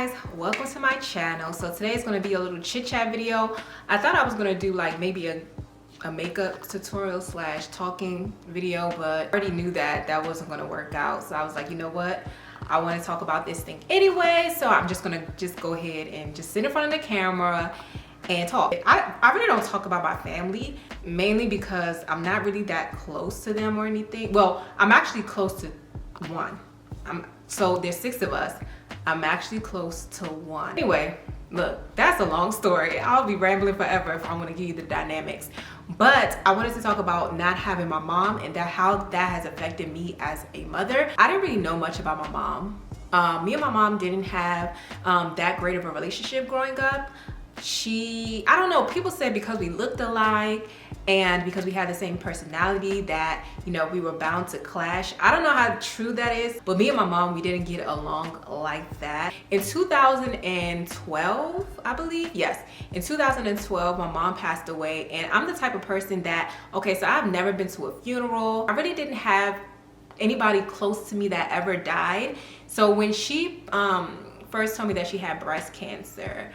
guys, welcome to my channel. So today is going to be a little chit chat video. I thought I was going to do like maybe a makeup tutorial slash talking video, but I already knew that wasn't going to work out. So I was like, you know what, I want to talk about this thing anyway, so I'm just going to go ahead and just sit in front of the camera and talk. I really don't talk about my family, mainly because I'm not really that close to them or anything. Well, I'm actually close to one. So there's 6 of us. I'm actually close to one. Anyway, look, that's a long story. I'll be rambling forever if I'm gonna give you the dynamics. But I wanted to talk about not having my mom and how that has affected me as a mother. I didn't really know much about my mom. Me and my mom didn't have that great of a relationship growing up. I don't know, people said because we looked alike and because we had the same personality that, you know, we were bound to clash. I don't know how true that is, but me and my mom, we didn't get along like that. In 2012, I believe, yes, in 2012, my mom passed away, and I'm the type of person that, okay, so I've never been to a funeral. I really didn't have anybody close to me that ever died. So when she first told me that she had breast cancer,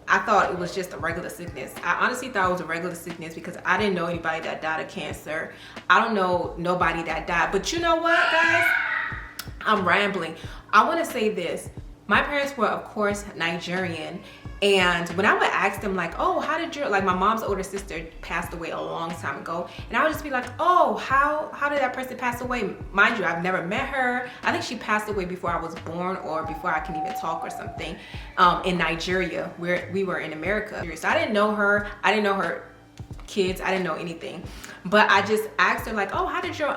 I thought it was just a regular sickness. I honestly thought it was a regular sickness because I didn't know anybody that died of cancer. I don't know nobody that died. But you know what, guys? I'm rambling. I want to say this. My parents were, of course, Nigerian. And when I would ask them, like, oh, how did your, like, my mom's older sister passed away a long time ago. And I would just be like, oh, how did that person pass away? Mind you, I've never met her. I think she passed away before I was born or before I can even talk or something, in Nigeria, where we were in America. So I didn't know her. I didn't know her kids. I didn't know anything. But I just asked her, like, oh, how did your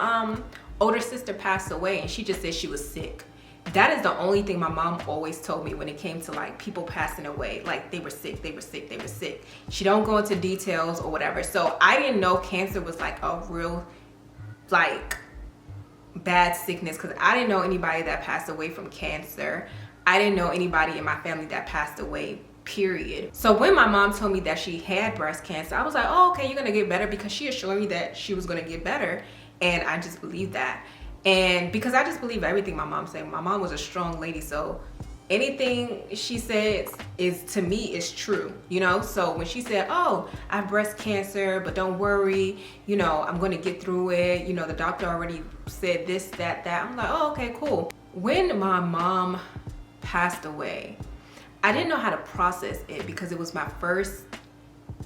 older sister pass away? And she just said she was sick. That is the only thing my mom always told me when it came to like people passing away. Like they were sick, they were sick, they were sick. She don't go into details or whatever. So I didn't know cancer was like a real like bad sickness, because I didn't know anybody that passed away from cancer. I didn't know anybody in my family that passed away, period. So when my mom told me that she had breast cancer, I was like, oh, okay, you're gonna get better, because she assured me that she was gonna get better. And I just believed that. And because I just believe everything my mom said. My mom was a strong lady, so anything she says to me is true, you know? So when she said, oh, I have breast cancer, but don't worry, you know, I'm gonna get through it. You know, the doctor already said this, that. I'm like, oh, okay, cool. When my mom passed away, I didn't know how to process it because it was my first,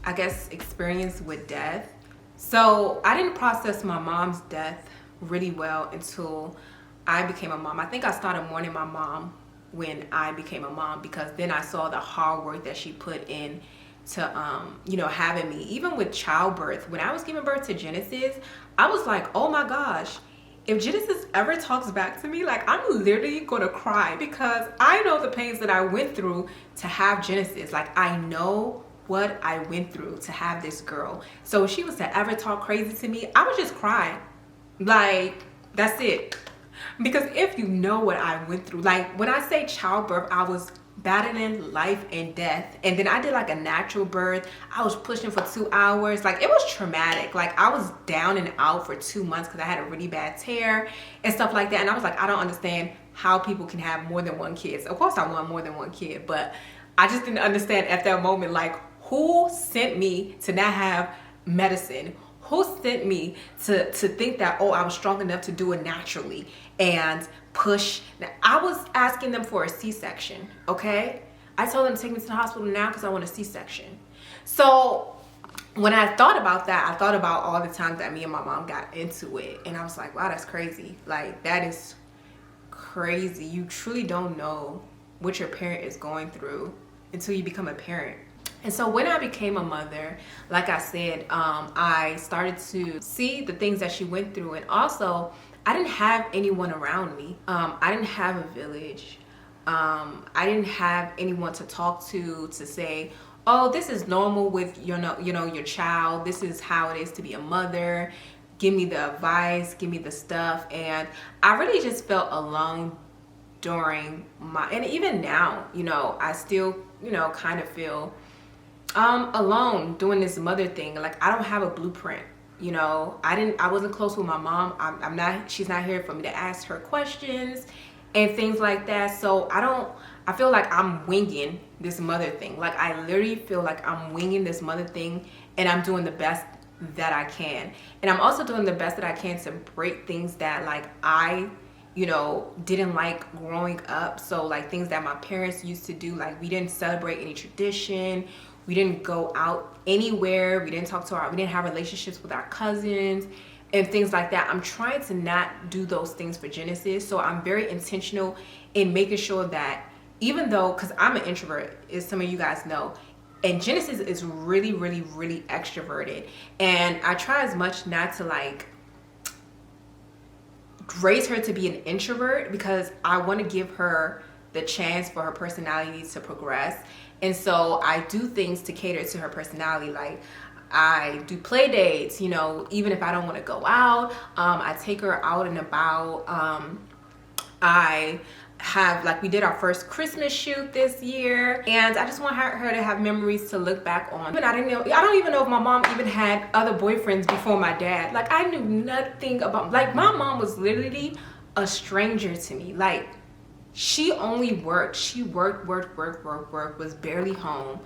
I guess, experience with death. So I didn't process my mom's death really well until I became a mom. I think I started mourning my mom when I became a mom, because then I saw the hard work that she put in to you know, having me. Even with childbirth, when I was giving birth to Genesis, I was like, oh my gosh, if Genesis ever talks back to me, like, I'm literally gonna cry, because I know the pains that I went through to have Genesis. Like, I know what I went through to have this girl. So if she was to ever talk crazy to me, I would just cry. Like, that's it. Because if you know what I went through, like when I say childbirth, I was battling life and death. And then I did like a natural birth. I was pushing for 2 hours. Like, it was traumatic. Like, I was down and out for 2 months because I had a really bad tear and stuff like that. And I was like, I don't understand how people can have more than one kid. Of course I want more than one kid, but I just didn't understand at that moment, like, who sent me to not have medicine? Who sent me to think that, oh, I was strong enough to do it naturally and push? Now, I was asking them for a C-section, okay? I told them to take me to the hospital now because I want a C-section. So when I thought about that, I thought about all the times that me and my mom got into it. And I was like, wow, that's crazy. Like, that is crazy. You truly don't know what your parent is going through until you become a parent. And so when I became a mother, like I said, I started to see the things that she went through. And also, I didn't have anyone around me. I didn't have a village. I didn't have anyone to talk to say, oh, this is normal with your child. This is how it is to be a mother. Give me the advice, give me the stuff. And I really just felt alone during and even now, you know, I still, you know, kind of feel alone doing this mother thing. Like, I don't have a blueprint, you know. I wasn't close with my mom. She's not here for me to ask her questions and things like that. So I feel like I'm winging this mother thing. Like I literally feel like I'm winging this mother thing, and I'm doing the best that I can. And I'm also doing the best that I can to break things that like I, you know, didn't like growing up. So like things that my parents used to do, like we didn't celebrate any tradition, we didn't go out anywhere, we didn't have relationships with our cousins and things like that. I'm trying to not do those things for Genesis. So I'm very intentional in making sure that, even though, because I'm an introvert, as some of you guys know, and Genesis is really, really, really extroverted, and I try as much not to like raise her to be an introvert, because I want to give her the chance for her personality to progress. And so I do things to cater to her personality. Like I do play dates, you know, even if I don't want to go out. I take her out and about. I have, like, we did our first Christmas shoot this year, and I just want her to have memories to look back on. But I don't even know if my mom even had other boyfriends before my dad. Like I knew nothing about, like my mom was literally a stranger to me. Like she only worked. She worked, was barely home.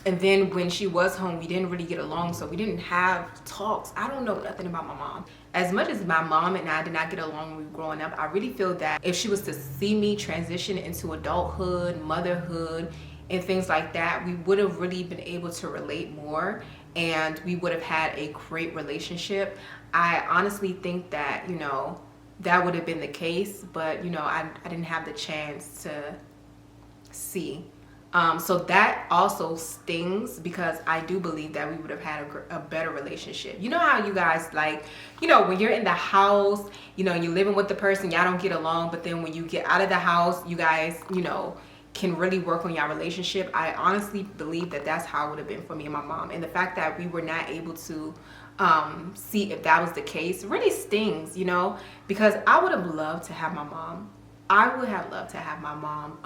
And then when she was home, we didn't really get along, so we didn't have talks. I don't know nothing about my mom. As much as my mom and I did not get along when we were growing up, I really feel that if she was to see me transition into adulthood, motherhood, and things like that, we would have really been able to relate more, and we would have had a great relationship. I honestly think that, you know, that would have been the case, but you know, I didn't have the chance to see. So that also stings, because I do believe that we would have had a better relationship. You know how you guys, like, you know, when you're in the house, you know, you're living with the person, y'all don't get along, but then when you get out of the house, you guys, you know, can really work on your relationship. I honestly believe that that's how it would have been for me and my mom. And the fact that we were not able to see if that was the case really stings, you know, because I would have loved to have my mom. I would have loved to have my mom,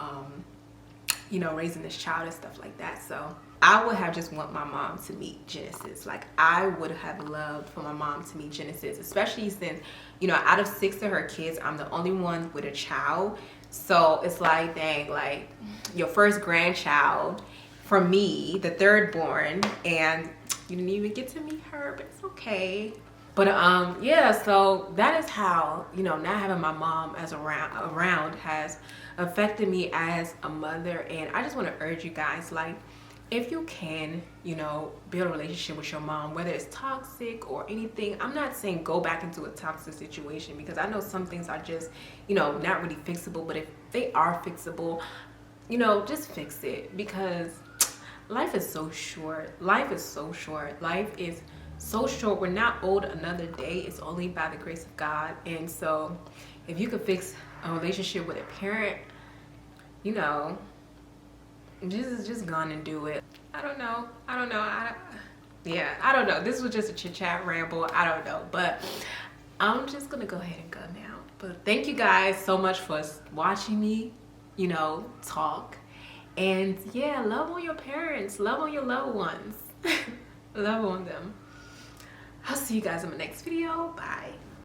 you know, raising this child and stuff like that. So I would have just want my mom to meet Genesis. Like I would have loved for my mom to meet Genesis, especially since, you know, out of 6 of her kids, I'm the only one with a child. So it's like, dang, like your first grandchild for me, the third born, and you didn't even get to meet her, but it's okay. But yeah, so that is how, you know, not having my mom as around has affected me as a mother. And I just want to urge you guys, like, if you can, you know, build a relationship with your mom, whether it's toxic or anything. I'm not saying go back into a toxic situation, because I know some things are just, you know, not really fixable. But if they are fixable, you know, just fix it, because life is so short. Life is so short. Life is so short. We're not owed another day. It's only by the grace of God. And so if you could fix a relationship with a parent, you know, just gone and do it. I don't know. I don't know. This was just a chit chat ramble. I don't know, but I'm just gonna go ahead and go now. But thank you guys so much for watching me, you know, talk. And yeah, love on your parents, love on your loved ones. Love on them. I'll see you guys in my next video. Bye.